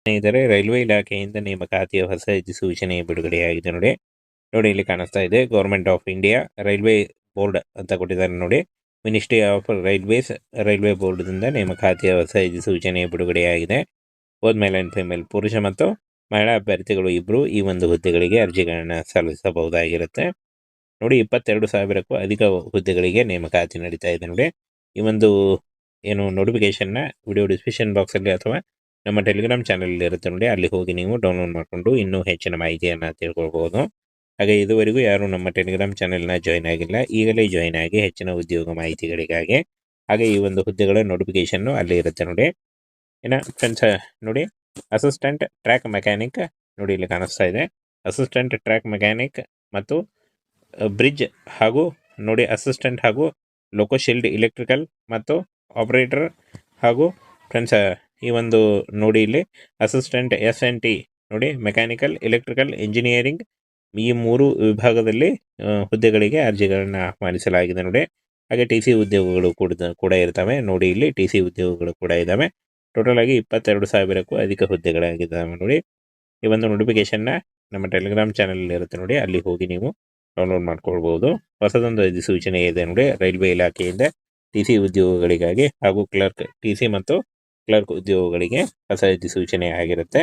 ಸ್ನೇಹಿತರೆ, ರೈಲ್ವೆ ಇಲಾಖೆಯಿಂದ ನೇಮಕಾತಿಯ ಹೊಸ ಅಧಿಸೂಚನೆ ಬಿಡುಗಡೆಯಾಗಿದೆ ನೋಡಿ. ಇಲ್ಲಿ ಕಾಣಿಸ್ತಾ ಇದೆ government of India railway board ಅಂತ ಕೊಟ್ಟಿದ್ದಾರೆ ನೋಡಿ. ಮಿನಿಸ್ಟ್ರಿ ಆಫ್ ರೈಲ್ವೇಸ್ ರೈಲ್ವೆ ಬೋರ್ಡ್ದಿಂದ ನೇಮಕಾತಿಯ ಹೊಸ ಅಧಿಸೂಚನೆ ಬಿಡುಗಡೆಯಾಗಿದೆ. ಬೋತ್ ಮೇಲ್ ಅಂಡ್ ಫಿಮೇಲ್ ಪುರುಷ ಮತ್ತು ಮಹಿಳಾ ಅಭ್ಯರ್ಥಿಗಳು ಇಬ್ಬರು ಈ ಒಂದು ಹುದ್ದೆಗಳಿಗೆ ಅರ್ಜಿಗಳನ್ನ ಸಲ್ಲಿಸಬಹುದಾಗಿರುತ್ತೆ ನೋಡಿ. 22,000ಕ್ಕೂ ಅಧಿಕ ಹುದ್ದೆಗಳಿಗೆ ನೇಮಕಾತಿ ನಡೀತಾ ಇದೆ ನೋಡಿ. ಈ ಒಂದು ನೋಟಿಫಿಕೇಶನ್ನ ವಿಡಿಯೋ ಡಿಸ್ಕ್ರಿಪ್ಷನ್ ಬಾಕ್ಸಲ್ಲಿ ಅಥವಾ ನಮ್ಮ ಟೆಲಿಗ್ರಾಮ್ ಚಾನಲ್ ಇರುತ್ತೆ ನೋಡಿ, ಅಲ್ಲಿ ಹೋಗಿ ನೀವು ಡೌನ್ಲೋಡ್ ಮಾಡಿಕೊಂಡು ಇನ್ನೂ ಹೆಚ್ಚಿನ ಮಾಹಿತಿಯನ್ನು ತಿಳ್ಕೊಳ್ಬೋದು. ಹಾಗೆ ಇದುವರೆಗೂ ಯಾರು ನಮ್ಮ ಟೆಲಿಗ್ರಾಮ್ ಚಾನೆಲ್ನ ಜಾಯ್ನ್ ಆಗಿಲ್ಲ, ಈಗಲೇ ಜಾಯ್ನ್ ಆಗಿ ಹೆಚ್ಚಿನ ಉದ್ಯೋಗ ಮಾಹಿತಿಗಳಿಗಾಗಿ. ಹಾಗೆ ಈ ಒಂದು ಹುದ್ದೆಗಳ ನೋಟಿಫಿಕೇಶನ್ನು ಅಲ್ಲಿ ಇರುತ್ತೆ ನೋಡಿ. ಇನ್ನು ಫ್ರೆಂಡ್ಸ್ ನೋಡಿ, ಅಸಿಸ್ಟೆಂಟ್ ಟ್ರ್ಯಾಕ್ ಮೆಕ್ಯಾನಿಕ್ ನೋಡಿ ಇಲ್ಲಿ ಕಾಣಿಸ್ತಾ ಇದೆ. ಅಸಿಸ್ಟೆಂಟ್ ಟ್ರ್ಯಾಕ್ ಮೆಕ್ಯಾನಿಕ್ ಮತ್ತು ಬ್ರಿಡ್ಜ್ ಹಾಗೂ ನೋಡಿ ಅಸಿಸ್ಟೆಂಟ್ ಹಾಗೂ ಲೋಕೋಶೀಲ್ಡ್ ಎಲೆಕ್ಟ್ರಿಕಲ್ ಮತ್ತು ಆಪರೇಟರ್ ಹಾಗೂ ಫ್ರೆಂಡ್ಸ್ ಈ ಒಂದು ನೋಡಿ ಇಲ್ಲಿ ಅಸಿಸ್ಟೆಂಟ್ SNT ನೋಡಿ ಮೆಕ್ಯಾನಿಕಲ್ ಎಲೆಕ್ಟ್ರಿಕಲ್ ಇಂಜಿನಿಯರಿಂಗ್ ಈ 3 ವಿಭಾಗದಲ್ಲಿ ಹುದ್ದೆಗಳಿಗೆ ಅರ್ಜಿಗಳನ್ನು ಆಹ್ವಾನಿಸಲಾಗಿದೆ ನೋಡಿ. ಹಾಗೆ TC ಉದ್ಯೋಗಗಳು ಕೂಡ ಇರ್ತವೆ ನೋಡಿ. ಇಲ್ಲಿ TC ಉದ್ಯೋಗಗಳು ಕೂಡ ಇದ್ದಾವೆ. ಟೋಟಲ್ ಆಗಿ 22,000ಕ್ಕೂ ಅಧಿಕ ಹುದ್ದೆಗಳಾಗಿದ್ದಾವೆ ನೋಡಿ. ಈ ಒಂದು ನೋಟಿಫಿಕೇಶನ್ನ ನಮ್ಮ ಟೆಲಿಗ್ರಾಮ್ ಚಾನಲ್ ಇರುತ್ತೆ ನೋಡಿ, ಅಲ್ಲಿ ಹೋಗಿ ನೀವು ಡೌನ್ಲೋಡ್ ಮಾಡ್ಕೊಳ್ಬಹುದು. ಹೊಸದೊಂದು ಅಧಿಸೂಚನೆ ಇದೆ ನೋಡಿ ರೈಲ್ವೆ ಇಲಾಖೆಯಿಂದ TC ಉದ್ಯೋಗಗಳಿಗಾಗಿ ಹಾಗೂ TC ಮತ್ತು ಕ್ಲರ್ಕ್ ಉದ್ಯೋಗಗಳಿಗೆ ಹೊಸ ಅಧಿಸೂಚನೆ ಆಗಿರುತ್ತೆ.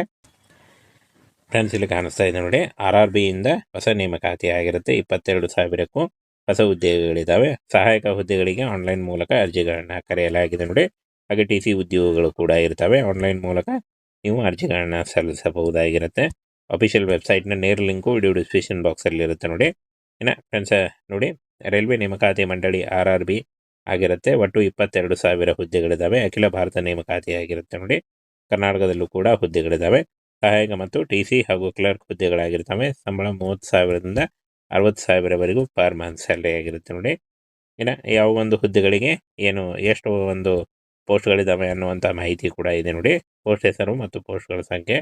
ಫ್ರೆಂಡ್ಸ್ ಇಲ್ಲಿ ಕಾಣಿಸ್ತಾ ಇದೆ ನೋಡಿ, RRB ಇಂದ ಹೊಸ ನೇಮಕಾತಿ ಆಗಿರುತ್ತೆ. 22,000ಕ್ಕೂ ಹೊಸ ಹುದ್ದೆಗಳಿದ್ದಾವೆ. ಸಹಾಯಕ ಹುದ್ದೆಗಳಿಗೆ ಆನ್ಲೈನ್ ಮೂಲಕ ಅರ್ಜಿಗಳನ್ನ ಕರೆಯಲಾಗಿದೆ ನೋಡಿ. ಹಾಗೆ TC ಉದ್ಯೋಗಗಳು ಕೂಡ ಇರ್ತವೆ. ಆನ್ಲೈನ್ ಮೂಲಕ ನೀವು ಅರ್ಜಿಗಳನ್ನ ಸಲ್ಲಿಸಬಹುದಾಗಿರುತ್ತೆ. ಅಫಿಷಿಯಲ್ ವೆಬ್ಸೈಟ್ನ ನೇರ ಲಿಂಕು ವಿಡಿಯೋ ಡಿಸ್ಕ್ರಿಪ್ಷನ್ ಬಾಕ್ಸಲ್ಲಿ ಇರುತ್ತೆ ನೋಡಿ. ಇನ್ನು ಫ್ರೆಂಡ್ಸ್ ನೋಡಿ, ರೈಲ್ವೆ ನೇಮಕಾತಿ ಮಂಡಳಿ RRB ಆಗಿರುತ್ತೆ. ಒಟ್ಟು 22,000 ಹುದ್ದೆಗಳಿದ್ದಾವೆ. ಅಖಿಲ ಭಾರತ ನೇಮಕಾತಿ ಆಗಿರುತ್ತೆ ನೋಡಿ. ಕರ್ನಾಟಕದಲ್ಲೂ ಕೂಡ ಹುದ್ದೆಗಳಿದ್ದಾವೆ. ಸಹಾಯಕ ಮತ್ತು TC ಹಾಗೂ ಕ್ಲರ್ಕ್ ಹುದ್ದೆಗಳಾಗಿರ್ತವೆ. ಸಂಬಳ 30,000ದಿಂದ 60,000ವರೆಗೂ ಪರ್ ಮಂತ್ ಸ್ಯಾಲರಿ ಆಗಿರುತ್ತೆ ನೋಡಿ. ಇನ್ನು ಯಾವ ಒಂದು ಹುದ್ದೆಗಳಿಗೆ ಎಷ್ಟು ಒಂದು ಪೋಸ್ಟ್ಗಳಿದ್ದಾವೆ ಅನ್ನುವಂಥ ಮಾಹಿತಿ ಕೂಡ ಇದೆ ನೋಡಿ. ಪೋಸ್ಟ್ ಹೆಸರು ಮತ್ತು ಪೋಸ್ಟ್ಗಳ ಸಂಖ್ಯೆ.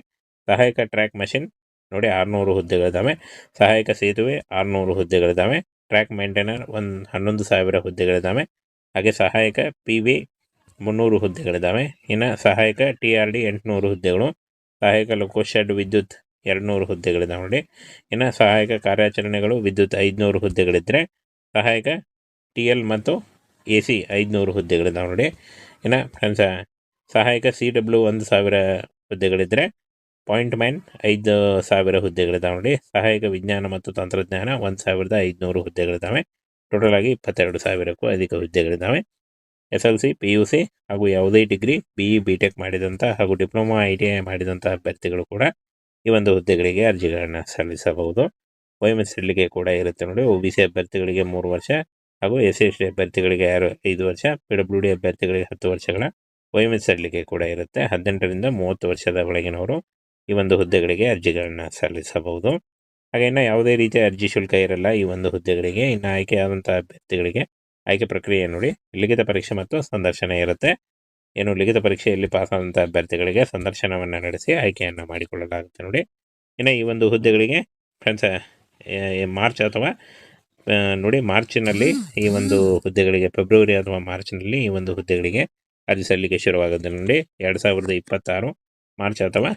ಸಹಾಯಕ ಟ್ರ್ಯಾಕ್ ಮಷಿನ್ ನೋಡಿ 600 ಹುದ್ದೆಗಳಿದ್ದಾವೆ. ಸಹಾಯಕ ಸೇತುವೆ 600 ಹುದ್ದೆಗಳಿದ್ದಾವೆ. Track maintainer 11,000 ಹುದ್ದೆಗಳಿದ್ದಾವೆ. ಹಾಗೆ ಸಹಾಯಕ PV 300 ಹುದ್ದೆಗಳಿದ್ದಾವೆ. ಇನ್ನು ಸಹಾಯಕ TRD 800 ಹುದ್ದೆಗಳು. ಸಹಾಯಕ ಲೋಕೋಶೆಡ್ ವಿದ್ಯುತ್ 200 ಹುದ್ದೆಗಳಿದ್ದಾವೆ ನೋಡಿ. ಇನ್ನು ಸಹಾಯಕ ಕಾರ್ಯಾಚರಣೆಗಳು ವಿದ್ಯುತ್ 500 ಹುದ್ದೆಗಳಿದ್ದರೆ, ಸಹಾಯಕ TL ಮತ್ತು AC 500 ಹುದ್ದೆಗಳಿದ್ದಾವೆ ನೋಡಿ. ಇನ್ನು ಫ್ರೆಂಡ್ಸ್ ಸಹಾಯಕ CW 1,000 ಹುದ್ದೆಗಳಿದ್ದರೆ, ಪಾಯಿಂಟ್ ಮ್ಯಾನ್ 5,000 ಹುದ್ದೆಗಳಿದ್ದಾವೆ ನೋಡಿ. ಸಹಾಯಕ ವಿಜ್ಞಾನ ಮತ್ತು ತಂತ್ರಜ್ಞಾನ 1,500 ಹುದ್ದೆಗಳಿದ್ದಾವೆ. ಟೋಟಲ್ ಆಗಿ 22,000ಕ್ಕೂ ಅಧಿಕ ಹುದ್ದೆಗಳಿದ್ದಾವೆ. SLC PUC ಹಾಗೂ ಯಾವುದೇ ಡಿಗ್ರಿ BE BTech ಮಾಡಿದಂಥ ಹಾಗೂ ಡಿಪ್ಲೊಮಾ ITI ಮಾಡಿದಂಥ ಅಭ್ಯರ್ಥಿಗಳು ಕೂಡ ಈ ಒಂದು ಹುದ್ದೆಗಳಿಗೆ ಅರ್ಜಿಗಳನ್ನು ಸಲ್ಲಿಸಬಹುದು. OMS ಸಲ್ಲಿಕೆ ಕೂಡ ಇರುತ್ತೆ ನೋಡಿ. OBC ಅಭ್ಯರ್ಥಿಗಳಿಗೆ 3 ವರ್ಷ ಹಾಗೂ SC/ST ಅಭ್ಯರ್ಥಿಗಳಿಗೆ 5 ವರ್ಷ, PWD ಅಭ್ಯರ್ಥಿಗಳಿಗೆ 10 ವರ್ಷಗಳ OMS ಸಲ್ಲಿಕೆ ಕೂಡ ಇರುತ್ತೆ. 18ರಿಂದ 30 ವರ್ಷದ ಒಳಗಿನವರು ಈ ಒಂದು ಹುದ್ದೆಗಳಿಗೆ ಅರ್ಜಿಗಳನ್ನು ಸಲ್ಲಿಸಬಹುದು. ಹಾಗೆ ಇನ್ನು ಯಾವುದೇ ರೀತಿಯ ಅರ್ಜಿ ಶುಲ್ಕ ಇರಲ್ಲ ಈ ಒಂದು ಹುದ್ದೆಗಳಿಗೆ. ಇನ್ನು ಆಯ್ಕೆಯಾದಂಥ ಅಭ್ಯರ್ಥಿಗಳಿಗೆ ಆಯ್ಕೆ ಪ್ರಕ್ರಿಯೆ ನೋಡಿ, ಲಿಖಿತ ಪರೀಕ್ಷೆ ಮತ್ತು ಸಂದರ್ಶನ ಇರುತ್ತೆ. ಲಿಖಿತ ಪರೀಕ್ಷೆಯಲ್ಲಿ ಪಾಸ್ ಆದಂಥ ಅಭ್ಯರ್ಥಿಗಳಿಗೆ ಸಂದರ್ಶನವನ್ನು ನಡೆಸಿ ಆಯ್ಕೆಯನ್ನು ಮಾಡಿಕೊಳ್ಳಲಾಗುತ್ತೆ ನೋಡಿ. ಇನ್ನು ಈ ಒಂದು ಹುದ್ದೆಗಳಿಗೆ ಫ್ರೆಂಡ್ಸ್ ಮಾರ್ಚ್ ಅಥವಾ ನೋಡಿ ಮಾರ್ಚಿನಲ್ಲಿ ಈ ಒಂದು ಹುದ್ದೆಗಳಿಗೆ, ಫೆಬ್ರವರಿ ಅಥವಾ ಮಾರ್ಚ್ನಲ್ಲಿ ಈ ಒಂದು ಹುದ್ದೆಗಳಿಗೆ ಅರ್ಜಿ ಸಲ್ಲಿಕೆ ಶುರುವಾಗುತ್ತೆ ನೋಡಿ. 2026 ಮಾರ್ಚ್ ಅಥವಾ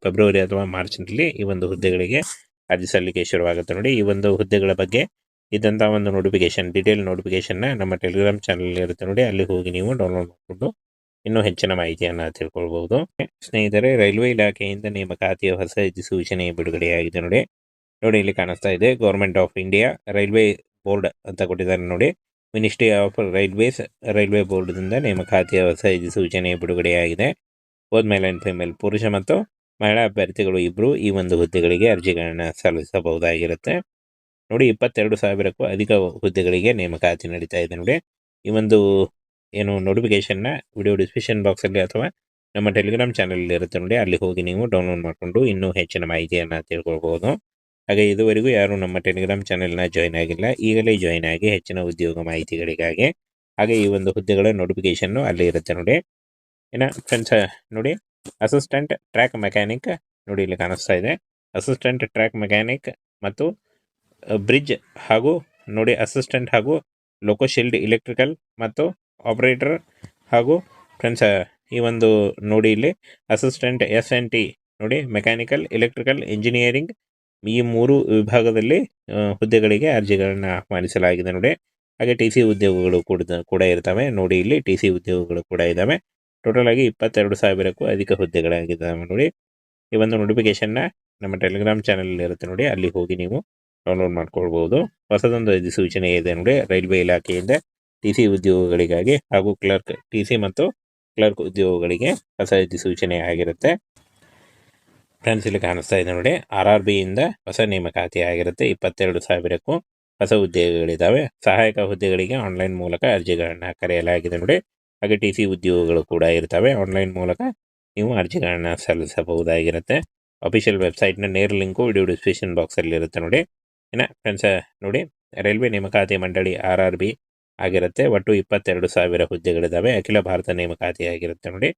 ಫೆಬ್ರವರಿ ಅಥವಾ ಮಾರ್ಚ್ನಲ್ಲಿ ಈ ಒಂದು ಹುದ್ದೆಗಳಿಗೆ ಅರ್ಜಿ ಸಲ್ಲಿಕೆ ಶುರುವಾಗುತ್ತೆ ನೋಡಿ. ಈ ಒಂದು ಹುದ್ದೆಗಳ ಬಗ್ಗೆ ಇದ್ದಂಥ ಒಂದು ನೋಟಿಫಿಕೇಶನ್, ಡೀಟೇಲ್ ನೋಟಿಫಿಕೇಶನ್ನ ನಮ್ಮ ಟೆಲಿಗ್ರಾಮ್ ಚಾನಲ್ ಇರುತ್ತೆ ನೋಡಿ, ಅಲ್ಲಿ ಹೋಗಿ ನೀವು ಡೌನ್ಲೋಡ್ ಮಾಡಿಕೊಂಡು ಇನ್ನೂ ಹೆಚ್ಚಿನ ಮಾಹಿತಿಯನ್ನು ತಿಳ್ಕೊಳ್ಬಹುದು. ಸ್ನೇಹಿತರೆ, ರೈಲ್ವೆ ಇಲಾಖೆಯಿಂದ ನೇಮಕಾತಿಯ ಹೊಸ ಅಧಿಸೂಚನೆ ಬಿಡುಗಡೆಯಾಗಿದೆ ನೋಡಿ. ಇಲ್ಲಿ ಕಾಣಿಸ್ತಾ ಇದೆ government of India railway board ಅಂತ ಕೊಟ್ಟಿದ್ದಾರೆ ನೋಡಿ. ಮಿನಿಸ್ಟ್ರಿ ಆಫ್ ರೈಲ್ವೇಸ್ ರೈಲ್ವೆ ಬೋರ್ಡ್ದಿಂದ ನೇಮಕಾತಿಯ ಹೊಸ ಅಧಿಸೂಚನೆ ಬಿಡುಗಡೆಯಾಗಿದೆ. ಬೋತ್ ಮೇಲ್ ಅಂಡ್ ಫಿಮೇಲ್ ಪುರುಷ ಮತ್ತು ಮಹಿಳಾ ಅಭ್ಯರ್ಥಿಗಳು ಇಬ್ಬರು ಈ ಒಂದು ಹುದ್ದೆಗಳಿಗೆ ಅರ್ಜಿಗಳನ್ನು ಸಲ್ಲಿಸಬಹುದಾಗಿರುತ್ತೆ ನೋಡಿ. 22,000ಕ್ಕೂ ಅಧಿಕ ಹುದ್ದೆಗಳಿಗೆ ನೇಮಕಾತಿ ನಡೀತಾ ಇದೆ ನೋಡಿ. ಈ ಒಂದು ನೋಟಿಫಿಕೇಶನ್ನ ವಿಡಿಯೋ ಡಿಸ್ಕ್ರಿಪ್ಷನ್ ಬಾಕ್ಸಲ್ಲಿ ಅಥವಾ ನಮ್ಮ ಟೆಲಿಗ್ರಾಮ್ ಚಾನಲ್ ಇರುತ್ತೆ ನೋಡಿ, ಅಲ್ಲಿ ಹೋಗಿ ನೀವು ಡೌನ್ಲೋಡ್ ಮಾಡಿಕೊಂಡು ಇನ್ನೂ ಹೆಚ್ಚಿನ ಮಾಹಿತಿಯನ್ನು ತಿಳ್ಕೊಳ್ಬೋದು. ಹಾಗೆ ಇದುವರೆಗೂ ಯಾರು ನಮ್ಮ ಟೆಲಿಗ್ರಾಮ್ ಚಾನೆಲ್ನ ಜಾಯ್ನ್ ಆಗಿಲ್ಲ, ಈಗಲೇ ಜಾಯ್ನ್ ಆಗಿ ಹೆಚ್ಚಿನ ಉದ್ಯೋಗ ಮಾಹಿತಿಗಳಿಗಾಗಿ. ಹಾಗೆ ಈ ಒಂದು ಹುದ್ದೆಗಳ ನೋಟಿಫಿಕೇಶನ್ನು ಅಲ್ಲಿ ಇರುತ್ತೆ ನೋಡಿ. ಇನ್ನು ಫ್ರೆಂಡ್ಸ್ ನೋಡಿ, ಅಸಿಸ್ಟೆಂಟ್ ಟ್ರ್ಯಾಕ್ ಮೆಕ್ಯಾನಿಕ್ ನೋಡಿ ಇಲ್ಲಿ ಕಾಣಿಸ್ತಾ ಇದೆ. ಅಸಿಸ್ಟೆಂಟ್ ಟ್ರ್ಯಾಕ್ ಮೆಕ್ಯಾನಿಕ್ ಮತ್ತು ಬ್ರಿಡ್ಜ್ ಹಾಗೂ ನೋಡಿ ಅಸಿಸ್ಟೆಂಟ್ ಹಾಗೂ ಲೋಕೋಶೀಲ್ಡ್ ಎಲೆಕ್ಟ್ರಿಕಲ್ ಮತ್ತು ಆಪರೇಟರ್ ಹಾಗೂ ಫ್ರೆಂಡ್ಸ್ ಈ ಒಂದು ನೋಡಿ ಇಲ್ಲಿ ಅಸಿಸ್ಟೆಂಟ್ SNT ನೋಡಿ ಮೆಕ್ಯಾನಿಕಲ್, ಎಲೆಕ್ಟ್ರಿಕಲ್, ಇಂಜಿನಿಯರಿಂಗ್ ಈ 3 ವಿಭಾಗದಲ್ಲಿ ಹುದ್ದೆಗಳಿಗೆ ಅರ್ಜಿಗಳನ್ನು ಆಹ್ವಾನಿಸಲಾಗಿದೆ ನೋಡಿ. ಹಾಗೆ TC ಉದ್ಯೋಗಗಳು ಕೂಡ ಇರ್ತವೆ ನೋಡಿ. ಇಲ್ಲಿ TC ಉದ್ಯೋಗಗಳು ಕೂಡ ಇದ್ದಾವೆ. ಟೋಟಲ್ ಆಗಿ 22,000ಕ್ಕೂ ಅಧಿಕ ಹುದ್ದೆಗಳಾಗಿದ್ದಾವೆ ನೋಡಿ. ಈ ಒಂದು ನೋಟಿಫಿಕೇಶನ್ನ ನಮ್ಮ ಟೆಲಿಗ್ರಾಮ್ ಚಾನಲ್ ಇರುತ್ತೆ ನೋಡಿ, ಅಲ್ಲಿ ಹೋಗಿ ನೀವು ಡೌನ್ಲೋಡ್ ಮಾಡ್ಕೊಳ್ಬೋದು. ಹೊಸದೊಂದು ಅಧಿಸೂಚನೆ ಇದೆ ನೋಡಿ ರೈಲ್ವೆ ಇಲಾಖೆಯಿಂದ TC ಉದ್ಯೋಗಗಳಿಗಾಗಿ ಹಾಗೂ ಕ್ಲರ್ಕ್ TC ಮತ್ತು ಕ್ಲರ್ಕ್ ಉದ್ಯೋಗಗಳಿಗೆ ಹೊಸ ಅಧಿಸೂಚನೆ ಆಗಿರುತ್ತೆ. ಫ್ರೆಂಡ್ಸ್ ಇಲ್ಲಿ ಕಾಣಿಸ್ತಾ ಇದೆ ನೋಡಿ, RRB ಇಂದ ಹೊಸ ನೇಮಕಾತಿ ಆಗಿರುತ್ತೆ. 22,000ಕ್ಕೂ ಹೊಸ ಹುದ್ದೆಗಳಿದ್ದಾವೆ. ಸಹಾಯಕ ಹುದ್ದೆಗಳಿಗೆ ಆನ್ಲೈನ್ ಮೂಲಕ ಅರ್ಜಿಗಳನ್ನು ಕರೆಯಲಾಗಿದೆ ನೋಡಿ. ಹಾಗೆ TC ಉದ್ಯೋಗಗಳು ಕೂಡ ಇರ್ತವೆ. ಆನ್ಲೈನ್ ಮೂಲಕ ನೀವು ಅರ್ಜಿಗಳನ್ನು ಸಲ್ಲಿಸಬಹುದಾಗಿರುತ್ತೆ. ಅಫಿಷಿಯಲ್ ವೆಬ್ಸೈಟ್ನ ನೇರ ಲಿಂಕು ವಿಡಿಯೋ ಡಿಸ್ಕ್ರಿಪ್ಷನ್ ಬಾಕ್ಸಲ್ಲಿ ಇರುತ್ತೆ ನೋಡಿ. ಇನ್ನು ಫ್ರೆಂಡ್ಸ್ ನೋಡಿ, ರೈಲ್ವೆ ನೇಮಕಾತಿ ಮಂಡಳಿ RRB ಆಗಿರುತ್ತೆ. ಒಟ್ಟು 22,000 ಹುದ್ದೆಗಳಿದ್ದಾವೆ. ಅಖಿಲ ಭಾರತ ನೇಮಕಾತಿ ಆಗಿರುತ್ತೆ ನೋಡಿ.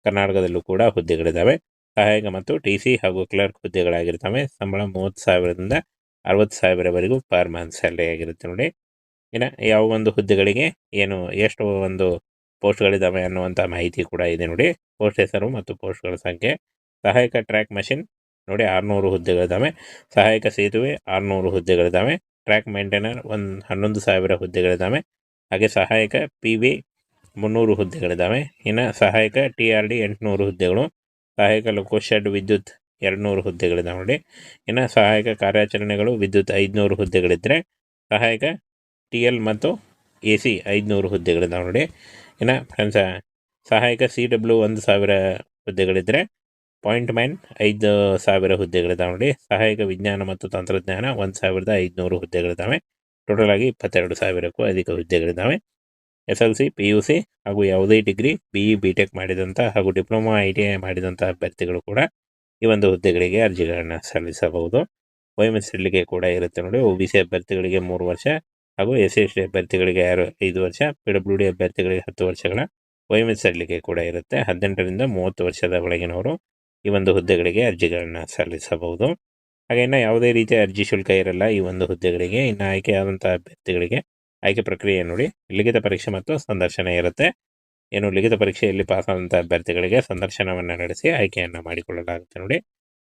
ಕರ್ನಾಟಕದಲ್ಲೂ ಕೂಡ ಹುದ್ದೆಗಳಿದ್ದಾವೆ. ಸಹಾಯಕ ಮತ್ತು TC ಹಾಗೂ ಕ್ಲರ್ಕ್ ಹುದ್ದೆಗಳಾಗಿರ್ತವೆ. ಸಂಬಳ 30,000ದಿಂದ 60,000ವರೆಗೂ ಪರ್ ಮಂತ್ ಸ್ಯಾಲರಿ ಆಗಿರುತ್ತೆ ನೋಡಿ. ಇನ್ನು ಯಾವ ಒಂದು ಹುದ್ದೆಗಳಿಗೆ ಎಷ್ಟು ಒಂದು ಪೋಸ್ಟ್ಗಳಿದ್ದಾವೆ ಅನ್ನುವಂಥ ಮಾಹಿತಿ ಕೂಡ ಇದೆ ನೋಡಿ. ಪೋಸ್ಟ್ ಹೆಸರು ಮತ್ತು ಪೋಸ್ಟ್ಗಳ ಸಂಖ್ಯೆ. ಸಹಾಯಕ ಟ್ರ್ಯಾಕ್ ಮಷಿನ್ ನೋಡಿ 600 ಹುದ್ದೆಗಳಿದ್ದಾವೆ. ಸಹಾಯಕ ಸೇತುವೆ 600 ಹುದ್ದೆಗಳಿದ್ದಾವೆ. Track maintainer 11,000 ಹುದ್ದೆಗಳಿದ್ದಾವೆ. ಹಾಗೆ ಸಹಾಯಕ PV 300 ಹುದ್ದೆಗಳಿದ್ದಾವೆ. ಇನ್ನು ಸಹಾಯಕ TRD 800 ಹುದ್ದೆಗಳು. ಸಹಾಯಕ ಲೋಕೋಶೆಡ್ ವಿದ್ಯುತ್ 200 ಹುದ್ದೆಗಳಿದ್ದಾವೆ ನೋಡಿ. ಇನ್ನು ಸಹಾಯಕ ಕಾರ್ಯಾಚರಣೆಗಳು ವಿದ್ಯುತ್ 500 ಹುದ್ದೆಗಳಿದ್ದರೆ, ಸಹಾಯಕ TL ಮತ್ತು AC 500 ಹುದ್ದೆಗಳಿದ್ದಾವೆ ನೋಡಿ. ಇನ್ನು ಫ್ರೆಂಡ್ಸ್ ಸಹಾಯಕ CW 1,000 ಹುದ್ದೆಗಳಿದ್ದರೆ, ಪಾಯಿಂಟ್ ಮ್ಯಾನ್ 5,000 ಹುದ್ದೆಗಳಿದ್ದಾವೆ ನೋಡಿ. ಸಹಾಯಕ ವಿಜ್ಞಾನ ಮತ್ತು ತಂತ್ರಜ್ಞಾನ 1,500 ಹುದ್ದೆಗಳಿದ್ದಾವೆ. ಟೋಟಲ್ ಆಗಿ 22,000ಕ್ಕೂ ಅಧಿಕ ಹುದ್ದೆಗಳಿದ್ದಾವೆ. SLC PUC ಹಾಗೂ ಯಾವುದೇ ಡಿಗ್ರಿ BE BTech ಮಾಡಿದಂಥ ಹಾಗೂ ಡಿಪ್ಲೊಮಾ ITI ಮಾಡಿದಂಥ ಅಭ್ಯರ್ಥಿಗಳು ಕೂಡ ಈ ಒಂದು ಹುದ್ದೆಗಳಿಗೆ ಅರ್ಜಿಗಳನ್ನು ಸಲ್ಲಿಸಬಹುದು. OMS ಸಲ್ಲಿಕೆ ಕೂಡ ಇರುತ್ತೆ ನೋಡಿ. OBC ಅಭ್ಯರ್ಥಿಗಳಿಗೆ 3 ವರ್ಷ ಹಾಗೂ SC/ST ಅಭ್ಯರ್ಥಿಗಳಿಗೆ 5 ವರ್ಷ, PWD ಅಭ್ಯರ್ಥಿಗಳಿಗೆ 10 ವರ್ಷಗಳ OMS ಸಲ್ಲಿಕೆ ಕೂಡ ಇರುತ್ತೆ. 18ರಿಂದ 30 ವರ್ಷದ ಒಳಗಿನವರು ಈ ಒಂದು ಹುದ್ದೆಗಳಿಗೆ ಅರ್ಜಿಗಳನ್ನು ಸಲ್ಲಿಸಬಹುದು. ಹಾಗೆ ಇನ್ನು ಯಾವುದೇ ರೀತಿಯ ಅರ್ಜಿ ಶುಲ್ಕ ಇರಲ್ಲ ಈ ಒಂದು ಹುದ್ದೆಗಳಿಗೆ. ಇನ್ನು ಆಯ್ಕೆಯಾದಂಥ ಅಭ್ಯರ್ಥಿಗಳಿಗೆ ಆಯ್ಕೆ ಪ್ರಕ್ರಿಯೆ ನೋಡಿ, ಲಿಖಿತ ಪರೀಕ್ಷೆ ಮತ್ತು ಸಂದರ್ಶನ ಇರುತ್ತೆ. ಲಿಖಿತ ಪರೀಕ್ಷೆಯಲ್ಲಿ ಪಾಸಾದಂಥ ಅಭ್ಯರ್ಥಿಗಳಿಗೆ ಸಂದರ್ಶನವನ್ನು ನಡೆಸಿ ಆಯ್ಕೆಯನ್ನು ಮಾಡಿಕೊಳ್ಳಲಾಗುತ್ತೆ ನೋಡಿ.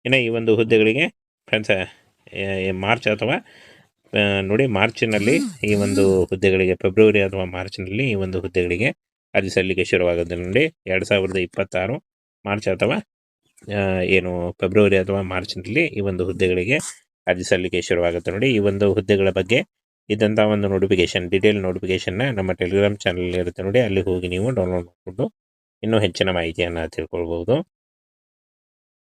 ಇನ್ನು ಈ ಒಂದು ಹುದ್ದೆಗಳಿಗೆ ಫ್ರೆಂಡ್ಸ್ ಮಾರ್ಚ್ ಅಥವಾ ನೋಡಿ ಮಾರ್ಚ್ನಲ್ಲಿ ಈ ಒಂದು ಹುದ್ದೆಗಳಿಗೆ, ಫೆಬ್ರವರಿ ಅಥವಾ ಮಾರ್ಚ್ನಲ್ಲಿ ಈ ಒಂದು ಹುದ್ದೆಗಳಿಗೆ ಅರ್ಜಿ ಸಲ್ಲಿಕೆ ಶುರುವಾಗುತ್ತೆ ನೋಡಿ. 2026 ಮಾರ್ಚ್ ಅಥವಾ ಫೆಬ್ರವರಿ ಅಥವಾ ಮಾರ್ಚ್ನಲ್ಲಿ ಈ ಒಂದು ಹುದ್ದೆಗಳಿಗೆ ಅರ್ಜಿ ಸಲ್ಲಿಕೆ ಶುರುವಾಗುತ್ತೆ ನೋಡಿ. ಈ ಒಂದು ಹುದ್ದೆಗಳ ಬಗ್ಗೆ ಇದ್ದಂಥ ಒಂದು ನೋಟಿಫಿಕೇಶನ್, ಡೀಟೇಲ್ ನೋಟಿಫಿಕೇಶನ್ನ ನಮ್ಮ ಟೆಲಿಗ್ರಾಮ್ ಚಾನಲ್ ಇರುತ್ತೆ ನೋಡಿ, ಅಲ್ಲಿ ಹೋಗಿ ನೀವು ಡೌನ್ಲೋಡ್ ಮಾಡಿಕೊಂಡು ಇನ್ನೂ ಹೆಚ್ಚಿನ ಮಾಹಿತಿಯನ್ನು ತಿಳ್ಕೊಳ್ಬೋದು.